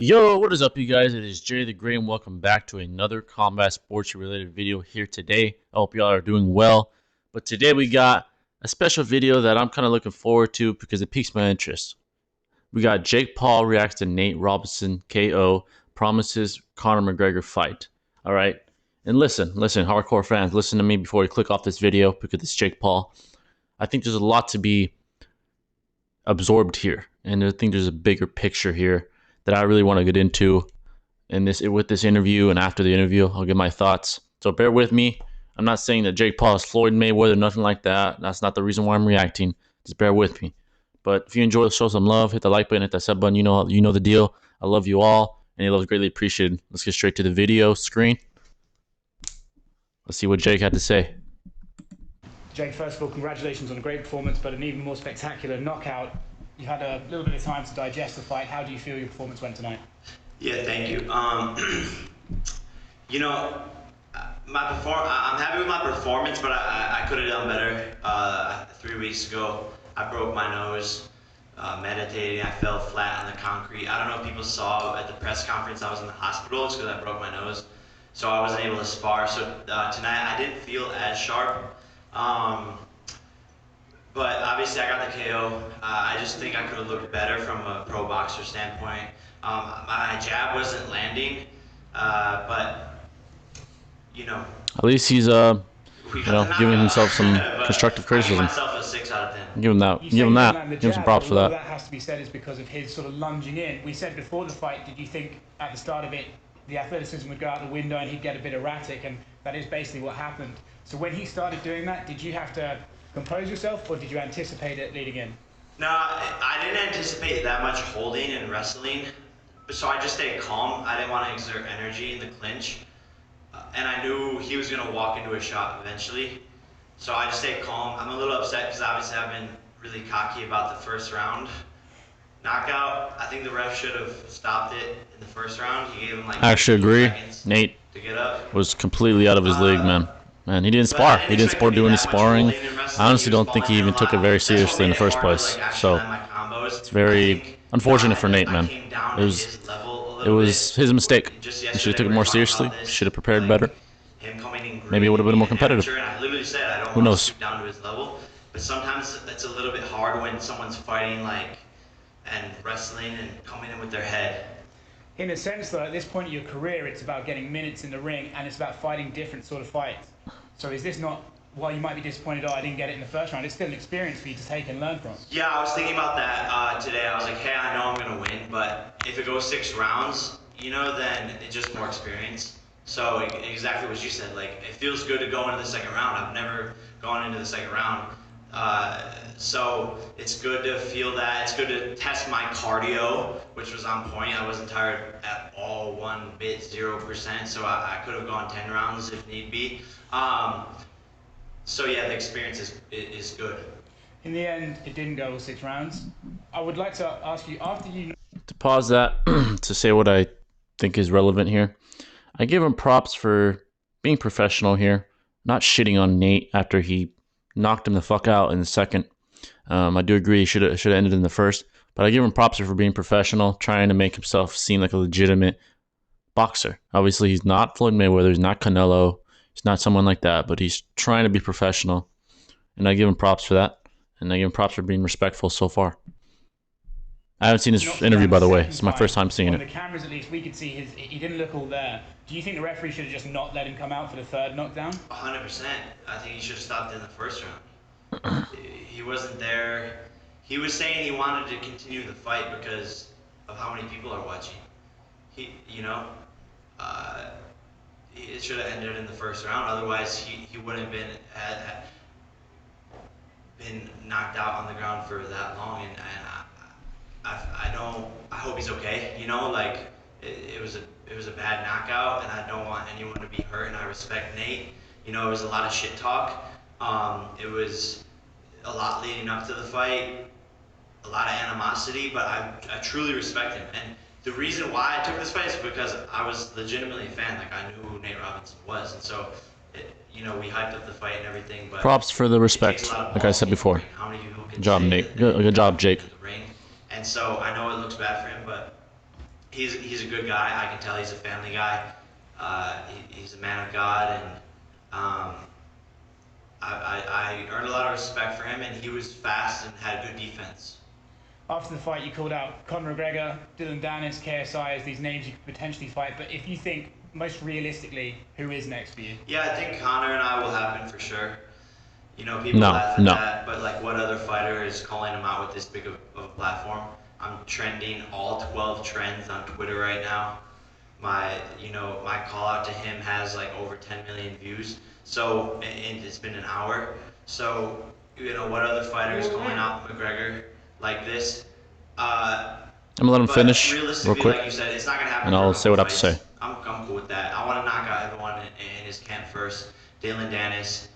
Yo, what is up, you guys? It is Jay the Gray, and welcome back to another combat sports related video here today. I hope y'all are doing well. But today we got a special video that I'm kind of looking forward to because it piques my interest. We got Jake Paul reacts to Nate Robinson KO, promises Conor McGregor fight. All right. And listen, hardcore fans, listen to me before you click off this video because it's Jake Paul. I think there's a lot to be absorbed here, and I think there's a bigger picture here that I really want to get into with this interview, and after the interview, I'll give my thoughts. So bear with me. I'm not saying that Jake Paul is Floyd Mayweather, nothing like that. That's not the reason why I'm reacting. Just bear with me. But if you enjoy, show some love. Hit the like button, hit that sub button. You know the deal. I love you all, and your love is greatly appreciated. Let's get straight to the video screen. Let's see what Jake had to say. Jake, first of all, congratulations on a great performance, but an even more spectacular knockout. You had a little bit of time to digest the fight. How do you feel your performance went tonight? Yeah, thank you. You know, I'm happy with my performance, but I could have done better. 3 weeks ago, I broke my nose meditating. I fell flat on the concrete. I don't know if people saw at the press conference I was in the hospital. It's because I broke my nose, so I wasn't able to spar. So tonight I didn't feel as sharp. But obviously I got the KO. I just think I could have looked better from a pro boxer standpoint. My jab wasn't landing, but At least he's giving himself some constructive criticism. I give myself a 6 out of 10. Give him that. Give him that. Give him some props for that. That has to be said is because of his sort of lunging in. We said before the fight, did you think at the start of it the athleticism would go out the window and he'd get a bit erratic, and that is basically what happened. So when he started doing that, did you have to compose yourself, or did you anticipate it leading in? No, I didn't anticipate that much holding and wrestling, so I just stayed calm. I didn't want to exert energy in the clinch, and I knew he was going to walk into a shot eventually, so I just stayed calm. I'm a little upset because obviously I've been really cocky about the first round knockout. I think the ref should have stopped it in the first round. He gave him like I actually agree. Nate to get up. Was completely out of his league, man. Man, he didn't spar. He didn't spar do any sparring. I honestly don't think he even took it very seriously in the first place. So it's very unfortunate for Nate, man. It was his mistake. He should have took it more seriously. Should have prepared better. Maybe it would have been more competitive. Who knows? But sometimes it's a little bit hard when someone's fighting and wrestling and coming in with their head. In a sense, though, at this point in your career, it's about getting minutes in the ring, and it's about fighting different sort of fights. So is this not, while you might be disappointed, oh, I didn't get it in the first round, it's still an experience for you to take and learn from? Yeah, I was thinking about that today. I was like, hey, I know I'm going to win, but if it goes 6 rounds, then it's just more experience. So exactly what you said, it feels good to go into the second round. I've never gone into the second round. So it's good to feel that. It's good to test my cardio, which was on point. I wasn't tired at all, one bit, 0%. So I could have gone 10 rounds if need be. So yeah, the experience is good. In the end, it didn't go 6 rounds. I would like to ask you, after you... To pause that, to say what I think is relevant here. I give him props for being professional here, not shitting on Nate after he knocked him the fuck out in the second. I do agree he should have ended in the first, but I give him props for being professional, trying to make himself seem like a legitimate boxer. Obviously, he's not Floyd Mayweather, he's not Canelo, he's not someone like that, but he's trying to be professional, and I give him props for that, and I give him props for being respectful so far. I haven't seen his interview, by the way. It's my first time seeing it. On the cameras, at least, we could see he didn't look all there. Do you think the referee should have just not let him come out for the third knockdown? 100%. I think he should have stopped in the first round. He wasn't there. He was saying he wanted to continue the fight because of how many people are watching. It should have ended in the first round. Otherwise, he wouldn't have been knocked out on the ground for that long. And I hope he's okay. It was a bad knockout, and I don't want anyone to be hurt. And I respect Nate. It was a lot of shit talk. It was a lot leading up to the fight, a lot of animosity, but I truly respect him. And the reason why I took this fight is because I was legitimately a fan. I knew who Nate Robinson was, and so we hyped up the fight and everything. But props for the respect, like I said before. Good job, Nate. Good job, Jake. And so I know it looks bad for him, but he's a good guy. I can tell he's a family guy. He's a man of God, and I earned a lot of respect for him, and he was fast and had good defense. After the fight, you called out Conor McGregor, Dylan Dennis, KSI as these names you could potentially fight. But if you think most realistically, who is next for you? Yeah, I think Conor and I will happen for sure. You know, people No, laugh at no. that, but like, what other fighter is calling him out with this big of a platform? I'm trending all 12 trends on Twitter right now. My call out to him has like over 10 million views. So, and it's been an hour. So, what other fighter is calling out McGregor like this? I'm gonna let him finish real Realistically, quick, like you said, it's not gonna happen. and I'll say what I have to say. I'm cool with that. I want to knock out everyone in his camp first. Dylan Dennis,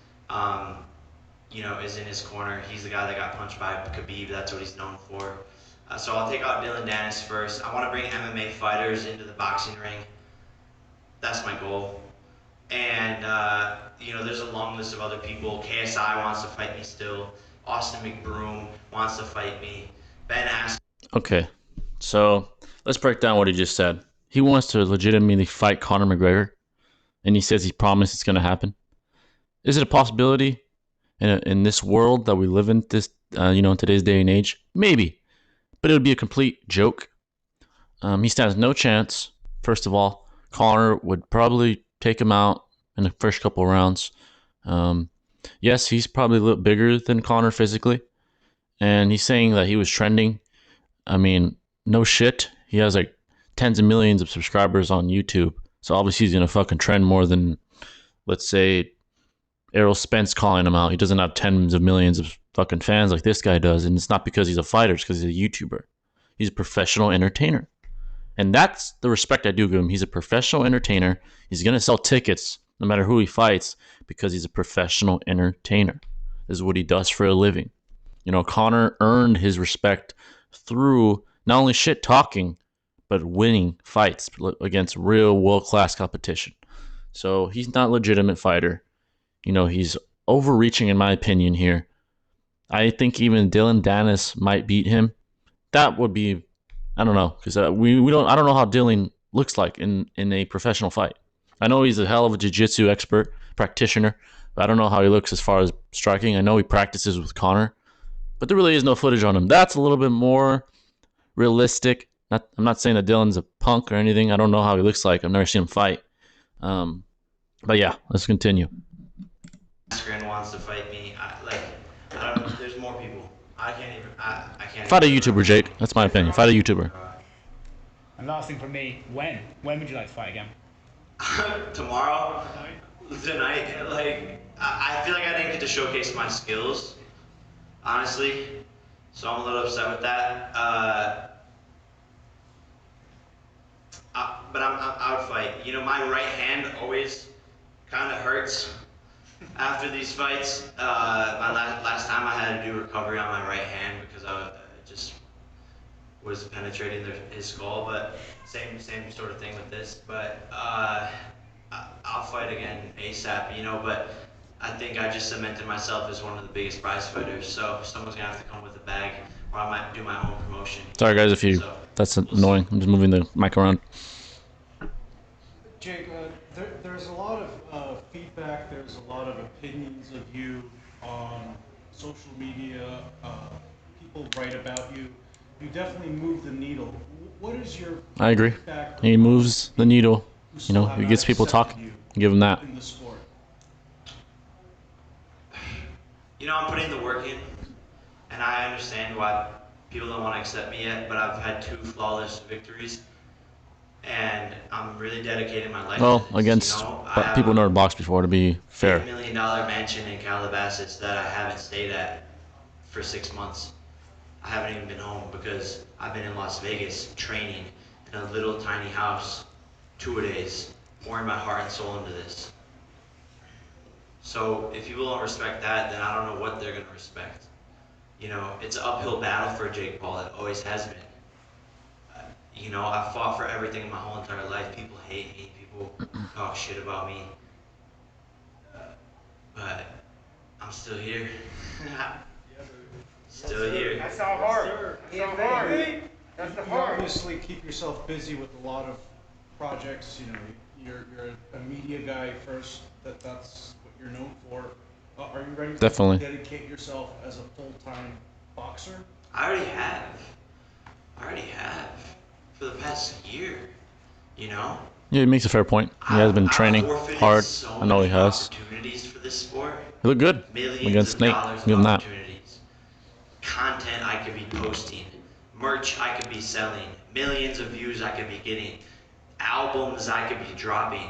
is in his corner. He's the guy that got punched by Khabib. That's what he's known for. So I'll take out Dylan Dennis first. I want to bring MMA fighters into the boxing ring. That's my goal. And, there's a long list of other people. KSI wants to fight me still. Austin McBroom wants to fight me. Ben Askren. Okay, so let's break down what he just said. He wants to legitimately fight Conor McGregor, and he says he promised it's going to happen. Is it a possibility in this world that we live in, in today's day and age? Maybe, but it would be a complete joke. He stands no chance. First of all, Conor would probably take him out in the first couple of rounds. Yes, he's probably a little bigger than Conor physically, and he's saying that he was trending. I mean, no shit. He has like tens of millions of subscribers on YouTube, so obviously he's gonna fucking trend more than, let's say, Errol Spence calling him out. He doesn't have tens of millions of fucking fans like this guy does, and it's not because he's a fighter, it's because he's a YouTuber. He's a professional entertainer. And that's the respect I do give him. He's a professional entertainer. He's going to sell tickets no matter who he fights because he's a professional entertainer. This is what he does for a living. Conor earned his respect through not only shit talking, but winning fights against real world-class competition. So he's not a legitimate fighter. He's overreaching in my opinion here. I think even Dylan Dennis might beat him. That would be, I don't know, because I don't know how Dylan looks like in a professional fight. I know he's a hell of a jiu-jitsu expert, practitioner, but I don't know how he looks as far as striking. I know he practices with Conor, but there really is no footage on him. That's a little bit more realistic. I'm not saying that Dylan's a punk or anything. I don't know how he looks like. I've never seen him fight. But yeah, let's continue. Askren wants to fight me. There's more people. I can't. Fight a YouTuber, Jake. That's my opinion. Fight a YouTuber. And last thing from me, when would you like to fight again? Tomorrow, tonight. I feel like I didn't get to showcase my skills, honestly. So I'm a little upset with that. But I would fight. My right hand always kind of hurts after these fights. My last time I had to do recovery on my right hand because I just was penetrating his skull. But same sort of thing with this. But I'll fight again ASAP. But I think I just cemented myself as one of the biggest prize fighters. So someone's gonna have to come with a bag, or I might do my own promotion. Sorry guys, that's annoying. I'm just moving the mic around. Jake, there's a lot of feedback, there's a lot of opinions of you on social media. People write about you. You definitely move the needle. What is your I agree. He moves the needle. He gets people talking. Give him that. In the sport? I'm putting the work in, and I understand why people don't want to accept me yet, but I've had 2 flawless victories. And I'm really dedicating my life to this. Against people who never boxed before, to be fair. $8 million mansion in Calabasas that I haven't stayed at for 6 months. I haven't even been home because I've been in Las Vegas training in a little tiny house 2-a-days, pouring my heart and soul into this. So if people don't respect that, then I don't know what they're going to respect. It's an uphill battle for Jake Paul. It always has been. I've fought for everything my whole entire life. People hate me. People talk shit about me. But I'm still here. Still here. That's how hard. That's how hard. you obviously keep yourself busy with a lot of projects. You know, you're a media guy first. That's what you're known for. Are you ready to Definitely. dedicate yourself as a full-time boxer? I already have. I already have for the past year. You know, Yeah, he makes a fair point. He has been training forfeited hard. so I know he many has. opportunities for this sport. He looked good Millions against of Nate. dollars Give of him that. opportunities. Content I could be posting, merch I could be selling, millions of views I could be getting, albums I could be dropping,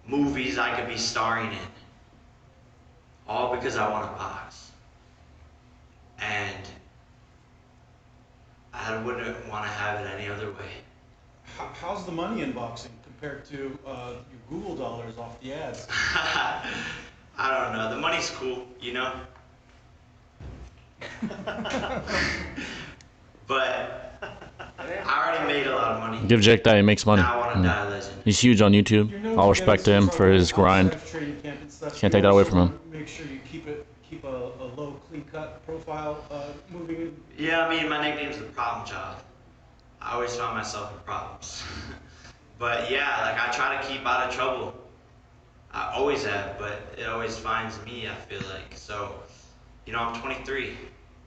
movies I could be starring in. All because I want to box. And I wouldn't want to have it any other way. How's the money in boxing compared to your Google dollars off the ads? I don't know. The money's cool, you know? But I already made a lot of money. Give Jake that. He makes money. Now I want to die a legend. He's huge on YouTube. You're known All for respect to getting him some for his trouble grind. outside of training camp and stuff. Can't You take that away also from him. wanna Make sure you keep a low, clean-cut profile moving in. Yeah, I mean, my nickname's the problem child. I always found myself in problems. But yeah, like I try to keep out of trouble. I always have, but it always finds me, I feel like. So, you know, I'm 23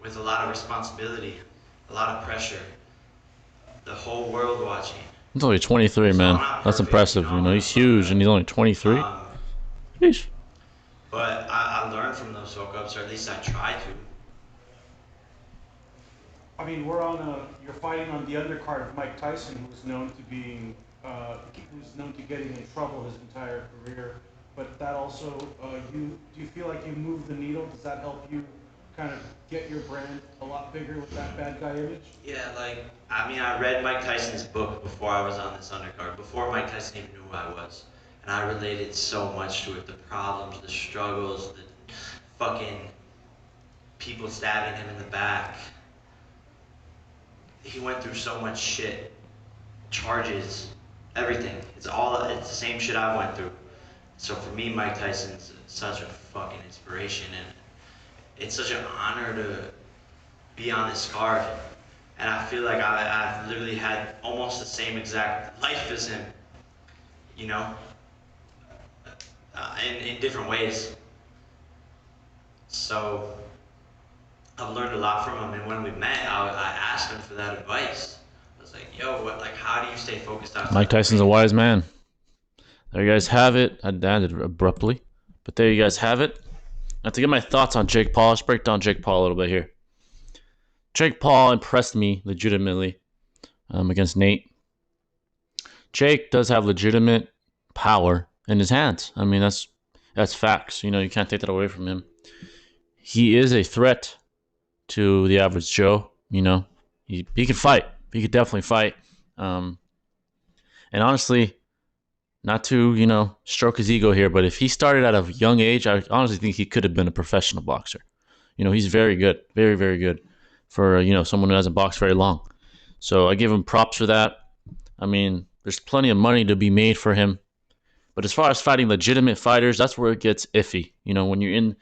with a lot of responsibility, a lot of pressure, the whole world watching. He's only 23, man. That's impressive. You know, he's huge, and he's only 23. Um, Sheesh. but I learned from those fuck-ups, or at least I try to. I mean, you're fighting on the undercard of Mike Tyson, who was known to being, who's known to getting in trouble his entire career. But that also, do you feel like you move the needle? Does that help you kind of get your brand a lot bigger with that bad guy image? Yeah, like, I mean, I read Mike Tyson's book before I was on this undercard, before Mike Tyson even knew who I was. And I related so much to it, the problems, the struggles, the fucking people stabbing him in the back. He went through so much shit, charges, everything. It's the same shit I went through. So for me, Mike Tyson's such a fucking inspiration, and it's such an honor to be on this card. And I feel like I've literally had almost the same exact life as him, you know, in different ways. So I've learned a lot from him, and when we met, I asked him for that advice. I was like, yo, how do you stay focused on Mike Tyson's a wise man. There you guys have it. I ended abruptly, but there you guys have it. Now to get my thoughts on Jake Paul, let's break down Jake Paul a little bit here. Jake Paul impressed me legitimately against Nate. Jake does have legitimate power in his hands. I mean, that's facts. You know, you can't take that away from him. He is a threat to the average Joe. You know, he can fight. He could definitely fight. And honestly, not to, you know, stroke his ego here, but if he started at a young age, I honestly think he could have been a professional boxer. You know, he's very good, very, very good for, you know, someone who hasn't boxed very long. So I give him props for that. I mean, there's plenty of money to be made for him. But as far as fighting legitimate fighters, that's where it gets iffy. You know, when you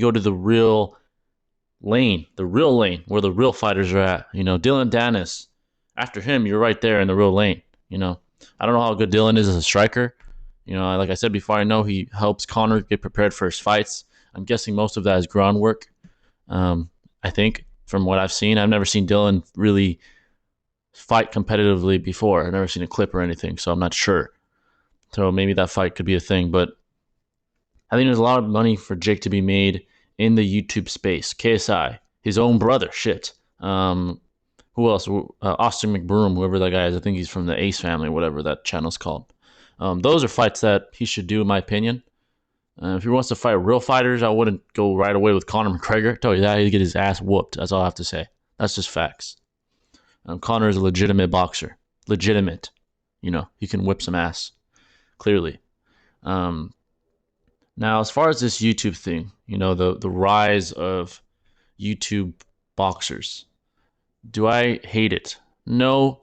go to the real lane where the real fighters are at. You know, Dylan Dennis, after him, you're right there in the real lane. You know, I don't know how good Dylan is as a striker. You know, like I said before, I know he helps Conor get prepared for his fights. I'm guessing most of that is groundwork. I think from what I've seen, I've never seen Dylan really fight competitively before. I've never seen a clip or anything, so I'm not sure. So maybe that fight could be a thing, but I think there's a lot of money for Jake to be made in the YouTube space. KSI, his own brother, shit. Who else? Austin McBroom, whoever that guy is. I think he's from the Ace family, whatever that channel's called. Those are fights that he should do, in my opinion. If he wants to fight real fighters, I wouldn't go right away with Conor McGregor. I tell you that, he'd get his ass whooped. That's all I have to say. That's just facts. Conor is a legitimate boxer. Legitimate. You know, he can whip some ass. Clearly. Now, as far as this YouTube thing, you know, the rise of YouTube boxers, do I hate it? No,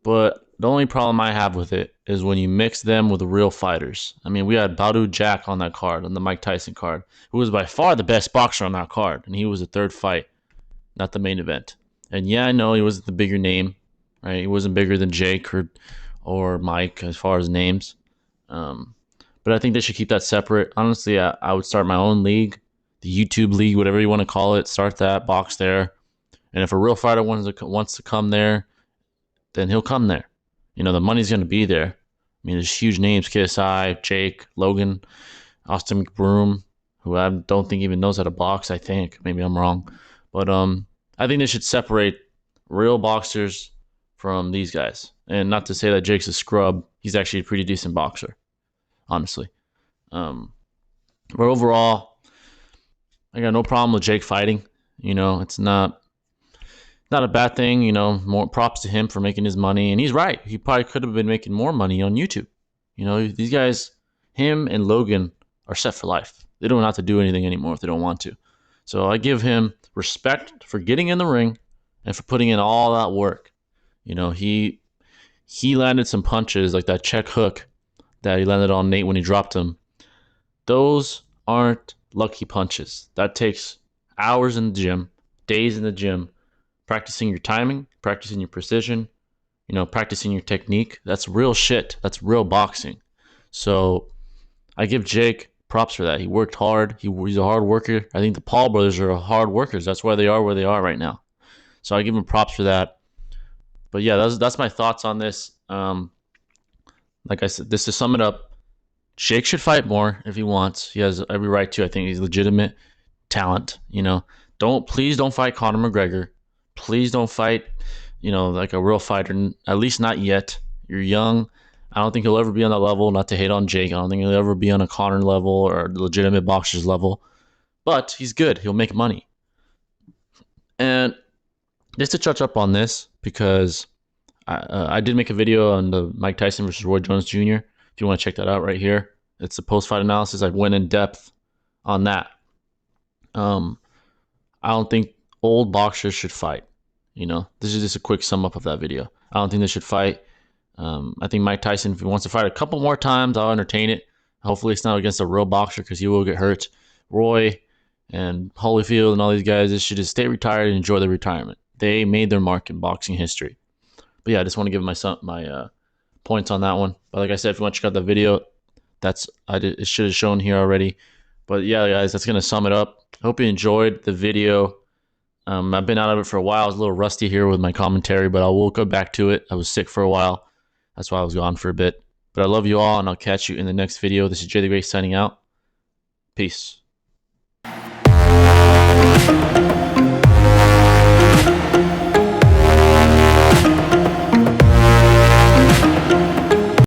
but the only problem I have with it is when you mix them with the real fighters. I mean, we had Badou Jack on that card, on the Mike Tyson card, who was by far the best boxer on that card, and he was the third fight, not the main event. And yeah, I know he wasn't the bigger name, right? He wasn't bigger than Jake or Mike as far as names. But I think they should keep that separate. Honestly, I would start my own league, the YouTube league, whatever you want to call it. Start that, box there. And if a real fighter wants to come there, then he'll come there. You know, the money's going to be there. I mean, there's huge names: KSI, Jake, Logan, Austin McBroom, who I don't think even knows how to box. I think maybe I'm wrong, but I think they should separate real boxers from these guys. And not to say that Jake's a scrub; he's actually a pretty decent boxer, honestly. But overall, I got no problem with Jake fighting. You know, it's not a bad thing. You know, more props to him for making his money. And he's right. He probably could have been making more money on YouTube. You know, these guys, him and Logan, are set for life. They don't have to do anything anymore if they don't want to. So I give him respect for getting in the ring and for putting in all that work. You know, he landed some punches like that check hook that he landed on Nate when he dropped him. Those aren't lucky punches. That takes hours in the gym, days in the gym, practicing your timing, practicing your precision, you know, practicing your technique. That's real shit. That's real boxing. So I give Jake props for that. He worked hard. He's a hard worker. I think the Paul brothers are hard workers. That's why they are where they are right now. So I give him props for that. But yeah, that's my thoughts on this. Like I said, just to sum it up, Jake should fight more if he wants. He has every right to. I think he's legitimate talent. You know, please don't fight Conor McGregor. Please don't fight, you know, like a real fighter. At least not yet. You're young. I don't think he'll ever be on that level. Not to hate on Jake. I don't think he'll ever be on a Conor level or the legitimate boxer's level. But he's good. He'll make money. And just to touch up on this, because I did make a video on the Mike Tyson versus Roy Jones Jr. If you want to check that out right here. It's a post-fight analysis. I went in depth on that. I don't think old boxers should fight. You know, this is just a quick sum up of that video. I don't think they should fight. I think Mike Tyson, if he wants to fight a couple more times, I'll entertain it. Hopefully it's not against a real boxer because he will get hurt. Roy and Holyfield and all these guys, they should just stay retired and enjoy their retirement. They made their mark in boxing history. But yeah, I just want to give my points on that one. But like I said, if you want to check out the video, it should have shown here already. But yeah, guys, that's going to sum it up. Hope you enjoyed the video. I've been out of it for a while. I was a little rusty here with my commentary, but I will go back to it. I was sick for a while. That's why I was gone for a bit. But I love you all, and I'll catch you in the next video. This is Jay the Great signing out. Peace.